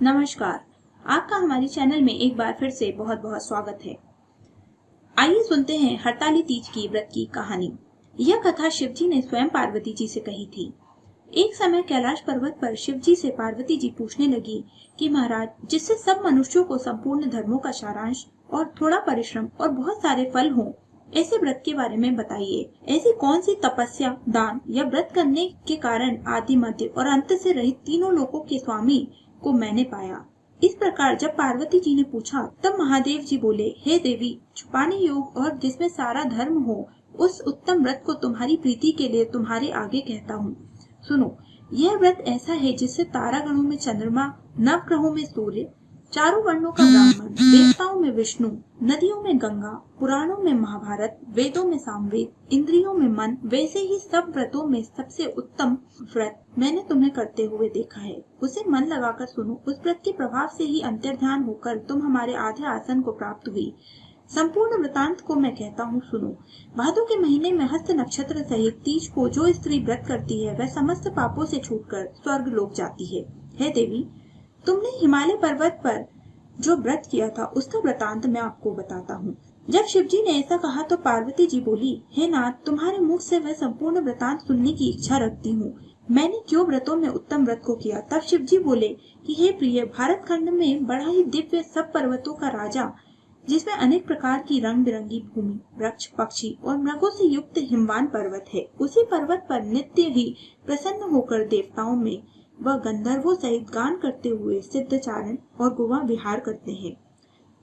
नमस्कार। आपका हमारे चैनल में एक बार फिर से बहुत बहुत स्वागत है। आइए सुनते हैं हरताली तीज की व्रत की कहानी। यह कथा शिवजी ने स्वयं पार्वती जी से कही थी। एक समय कैलाश पर्वत पर शिवजी से पार्वती जी पूछने लगी कि महाराज, जिससे सब मनुष्यों को संपूर्ण धर्मों का सारांश और थोड़ा परिश्रम और बहुत सारे फल हों, ऐसे व्रत के बारे में बताइए। ऐसी कौन सी तपस्या, दान या व्रत करने के कारण आदि, मध्य और अंत से रहित तीनों लोकों के स्वामी को मैंने पाया। इस प्रकार जब पार्वती जी ने पूछा, तब महादेव जी बोले, हे देवी, छुपाने योग्य और जिसमें सारा धर्म हो, उस उत्तम व्रत को तुम्हारी प्रीति के लिए तुम्हारे आगे कहता हूँ। सुनो, यह व्रत ऐसा है जिससे तारागणों में चंद्रमा, नवग्रहों में सूर्य, चारों वर्णों का ब्राह्मण, देवताओं में विष्णु, नदियों में गंगा, पुराणों में महाभारत, वेदों में सामवेद, इंद्रियों में मन, वैसे ही सब व्रतों में सबसे उत्तम व्रत मैंने तुम्हें करते हुए देखा है। उसे मन लगाकर सुनो। उस व्रत के प्रभाव से ही अंतर्ध्यान होकर तुम हमारे आधे आसन को प्राप्त हुई। संपूर्ण वृतांत को मैं कहता हूँ, सुनो। भादों के महीने में हस्त नक्षत्र सहित तीज को जो स्त्री व्रत करती है, वह समस्त पापों से छूटकर स्वर्ग लोक जाती है। हे देवी, तुमने हिमालय पर्वत पर जो व्रत किया था, उसका वृतांत मैं आपको बताता हूँ। जब शिवजी ने ऐसा कहा तो पार्वती जी बोली, हे नाथ, तुम्हारे मुख से वह संपूर्ण वृतांत सुनने की इच्छा रखती हूँ। मैंने क्यों व्रतों में उत्तम व्रत को किया? तब शिवजी बोले कि हे प्रिय, भारत खंड में बड़ा ही दिव्य सब पर्वतों का राजा, जिसमें अनेक प्रकार की रंग बिरंगी भूमि, वृक्ष, पक्षी और मृगों से युक्त हिमवान पर्वत है। उसी पर्वत पर नित्य ही प्रसन्न होकर देवताओं में वह गंधर्वों सहित गान करते हुए सिद्धचारण और गोवा विहार करते हैं।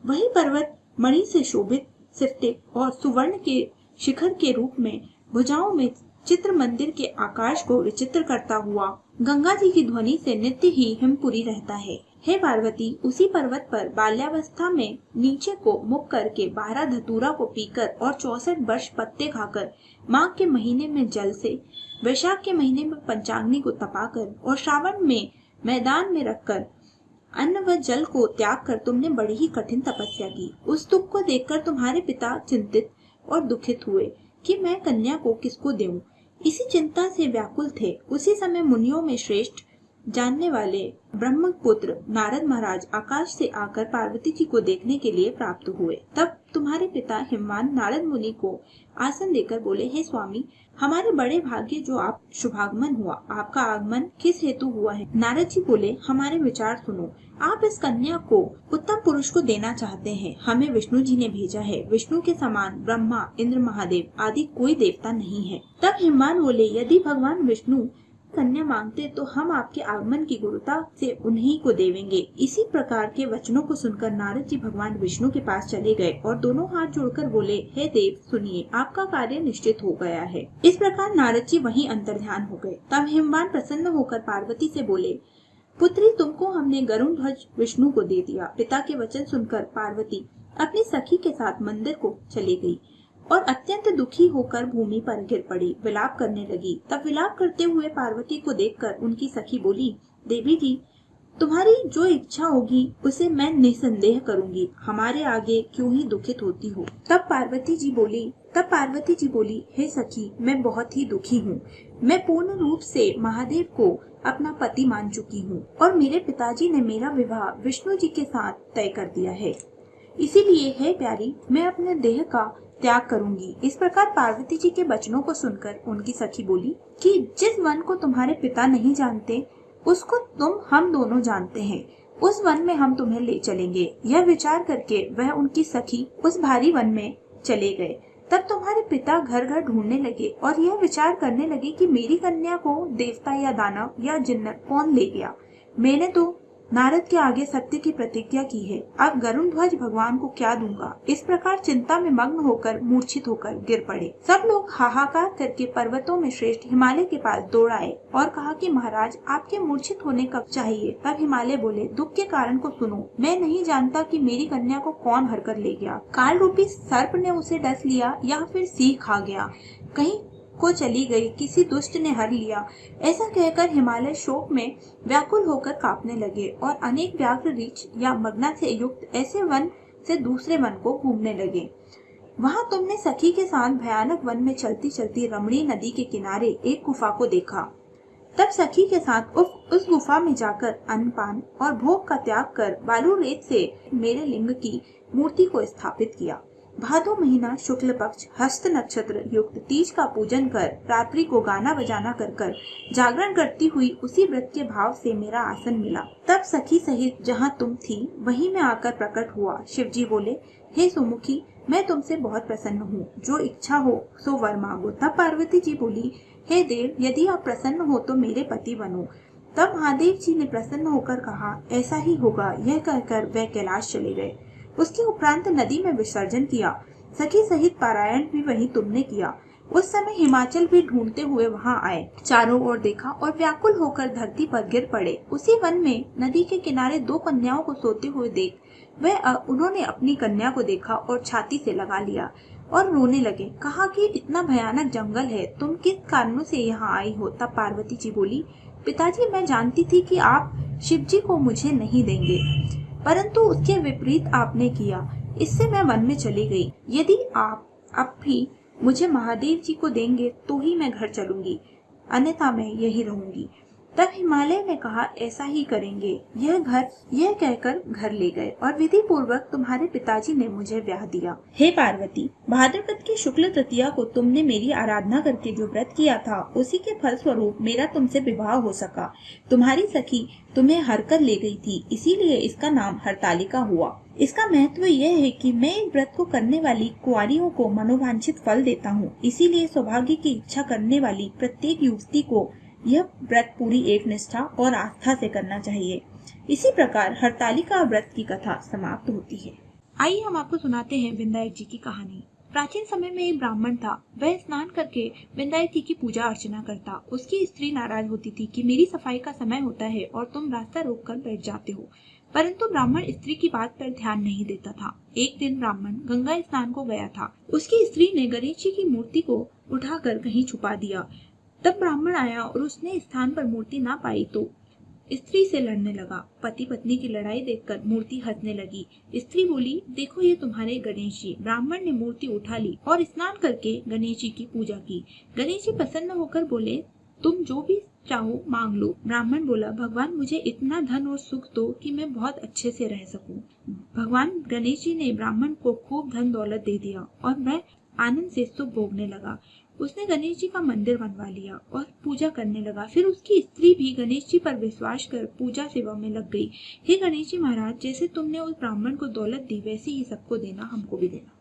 वही पर्वत मणि से शोभित, सिफ्टिक और सुवर्ण के शिखर के रूप में भुजाओं में चित्र मंदिर के आकाश को विचित्र करता हुआ गंगा जी की ध्वनि से नित्य ही हिमपुरी रहता है। हे पार्वती, उसी पर्वत पर बाल्यावस्था में नीचे को मुख करके 12 धतूरा को पीकर और 64 वर्ष पत्ते खाकर, माघ के महीने में जल से, वैशाख के महीने में पंचाग्नि को तपाकर और श्रावण में मैदान में रखकर अन्न व जल को त्याग कर तुमने बड़ी ही कठिन तपस्या की। उस दुख को देखकर तुम्हारे पिता चिंतित और दुखित हुए कि मैं कन्या को किसको दूं। इसी चिंता से व्याकुल थे। उसी समय मुनियों में श्रेष्ठ जानने वाले ब्रह्मपुत्र नारद महाराज आकाश से आकर पार्वती जी को देखने के लिए प्राप्त हुए। तब तुम्हारे पिता हिमवान नारद मुनि को आसन देकर बोले, हे स्वामी, हमारे बड़े भाग्य जो आप शुभागमन हुआ। आपका आगमन किस हेतु हुआ है? नारद जी बोले, हमारे विचार सुनो। आप इस कन्या को उत्तम पुरुष को देना चाहते हैं। हमें विष्णु जी ने भेजा है। विष्णु के समान ब्रह्मा, इंद्र, महादेव आदि कोई देवता नहीं है। तब हिमवान बोले, यदि भगवान विष्णु कन्या मांगते तो हम आपके आगमन की गुरुता से उन्हीं को देवेंगे। इसी प्रकार के वचनों को सुनकर नारद जी भगवान विष्णु के पास चले गए और दोनों हाथ जोड़कर बोले, हे देव, सुनिए, आपका कार्य निश्चित हो गया है। इस प्रकार नारद जी वहीं अंतर्ध्यान हो गए। तब हिमवान प्रसन्न होकर पार्वती से बोले, पुत्री, तुमको हमने गरुण ध्वज विष्णु को दे दिया। पिता के वचन सुनकर पार्वती अपनी सखी के साथ मंदिर को चली गई और अत्यंत दुखी होकर भूमि पर गिर पड़ी, विलाप करने लगी। तब विलाप करते हुए पार्वती को देखकर उनकी सखी बोली, देवी जी, तुम्हारी जो इच्छा होगी उसे मैं निसंदेह करूंगी। हमारे आगे क्यों ही दुखित होती हो? तब पार्वती जी बोली, हे सखी, मैं बहुत ही दुखी हूँ। मैं पूर्ण रूप से महादेव को अपना पति मान चुकी हूँ और मेरे पिताजी ने मेरा विवाह विष्णु जी के साथ तय कर दिया है। इसीलिए हे प्यारी, मैं अपने देह का त्याग करूंगी। इस प्रकार पार्वती जी के वचनों को सुनकर उनकी सखी बोली कि जिस वन को तुम्हारे पिता नहीं जानते, उसको हम दोनों जानते हैं। उस वन में हम तुम्हें ले चलेंगे। यह विचार करके वह उनकी सखी उस भारी वन में चले गए। तब तुम्हारे पिता घर घर ढूंढने लगे और यह विचार करने लगे कि मेरी कन्या को देवता या दानव या जिन्नत कौन ले गया। मैंने तो नारद के आगे सत्य की प्रतिज्ञा की है। अब गरुण ध्वज भगवान को क्या दूंगा? इस प्रकार चिंता में मग्न होकर मूर्छित होकर गिर पड़े। सब लोग हाहाकार करके पर्वतों में श्रेष्ठ हिमालय के पास दौड़ आए और कहा कि महाराज, आपके मूर्छित होने कब चाहिए? तब हिमालय बोले, दुख के कारण को सुनो। मैं नहीं जानता कि मेरी कन्या को कौन हर कर ले गया। काल रूपी सर्प ने उसे डस लिया या फिर सिंह खा गया, कहीं को चली गई, किसी दुष्ट ने हर लिया। ऐसा कहकर हिमालय शोक में व्याकुल होकर कांपने लगे और अनेक व्याघ्र रीछ या मग्ना से युक्त ऐसे वन से दूसरे वन को घूमने लगे। वहां तुमने सखी के साथ भयानक वन में चलती चलती रमणी नदी के किनारे एक गुफा को देखा। तब सखी के साथ उस गुफा में जाकर अन्नपान और भोग का त्याग कर बालू रेत से मेरे लिंग की मूर्ति को स्थापित किया। भादो महीना शुक्ल पक्ष हस्त नक्षत्र युक्त तीज का पूजन कर रात्रि को गाना बजाना कर जागरण करती हुई उसी व्रत के भाव से मेरा आसन मिला। तब सखी सहित जहाँ तुम थी वहीं मैं आकर प्रकट हुआ। शिवजी बोले, हे सुमुखी, मैं तुमसे बहुत प्रसन्न हूँ, जो इच्छा हो सो वर मांगो। तब पार्वती जी बोली, हे देव, यदि आप प्रसन्न हो तो मेरे पति बनो। तब महादेव जी ने प्रसन्न होकर कहा, ऐसा ही होगा। यह कहकर वे कैलाश चले गए। उसके उपरांत नदी में विसर्जन किया। सखी सहित पारायण भी वही तुमने किया। उस समय हिमाचल भी ढूंढते हुए वहाँ आए। चारों ओर देखा और व्याकुल होकर धरती पर गिर पड़े। उसी वन में नदी के किनारे 2 कन्याओं को सोते हुए देख उन्होंने अपनी कन्या को देखा और छाती से लगा लिया और रोने लगे। कहा कि इतना भयानक जंगल है, तुम किस कारणों से यहाँ आई हो? तब पार्वती जी बोली, पिताजी, मैं जानती थी कि आप शिव जी को मुझे नहीं देंगे, परंतु उसके विपरीत आपने किया। इससे मैं वन में चली गई। यदि आप अब भी मुझे महादेव जी को देंगे तो ही मैं घर चलूंगी, अन्यथा मैं यही रहूंगी। तब हिमालय ने कहा, ऐसा ही करेंगे। यह कहकर घर ले गए और विधि पूर्वक तुम्हारे पिताजी ने मुझे ब्याह दिया। हे पार्वती, भाद्रपद की शुक्ल तृतीया को तुमने मेरी आराधना करके जो व्रत किया था, उसी के फल स्वरूप मेरा तुमसे विवाह हो सका। तुम्हारी सखी तुम्हें हर कर ले गई थी, इसीलिए इसका नाम हरतालिका हुआ। इसका महत्व यह है कि मैं इस व्रत को करने वाली कुंवारियों को मनोवांछित फल देता हूँ, इसीलिए सौभाग्य की इच्छा करने वाली प्रत्येक युवती को यह व्रत पूरी एक निष्ठा और आस्था से करना चाहिए। इसी प्रकार हरतालिका व्रत की कथा समाप्त होती है। आइए हम आपको सुनाते हैं विंध्यायक जी की कहानी। प्राचीन समय में एक ब्राह्मण था। वह स्नान करके विंध्यायक जी की पूजा अर्चना करता। उसकी स्त्री नाराज होती थी कि मेरी सफाई का समय होता है और तुम रास्ता रोक कर बैठ जाते हो, परंतु ब्राह्मण स्त्री की बात पर ध्यान नहीं देता था। एक दिन ब्राह्मण गंगा स्नान को गया था। उसकी स्त्री ने गणेश जी की मूर्ति को उठाकर कहीं छुपा दिया। तब ब्राह्मण आया और उसने स्थान पर मूर्ति ना पाई तो स्त्री से लड़ने लगा। पति पत्नी की लड़ाई देखकर मूर्ति हंसने लगी। स्त्री बोली, देखो ये तुम्हारे गणेश जी। ब्राह्मण ने मूर्ति उठा ली और स्नान करके गणेश जी की पूजा की। गणेश जी प्रसन्न होकर बोले, तुम जो भी चाहो मांग लो। ब्राह्मण बोला, भगवान मुझे इतना धन और सुख दो कि मैं बहुत अच्छे से रह सकूं। भगवान गणेश जी ने ब्राह्मण को खूब धन दौलत दे दिया और वह आनंद से सुख भोगने लगा। उसने गणेश जी का मंदिर बनवा लिया और पूजा करने लगा। फिर उसकी स्त्री भी गणेश जी पर विश्वास कर पूजा सेवा में लग गई। हे गणेश जी महाराज, जैसे तुमने उस ब्राह्मण को दौलत दी, वैसे ही सबको देना, हमको भी देना।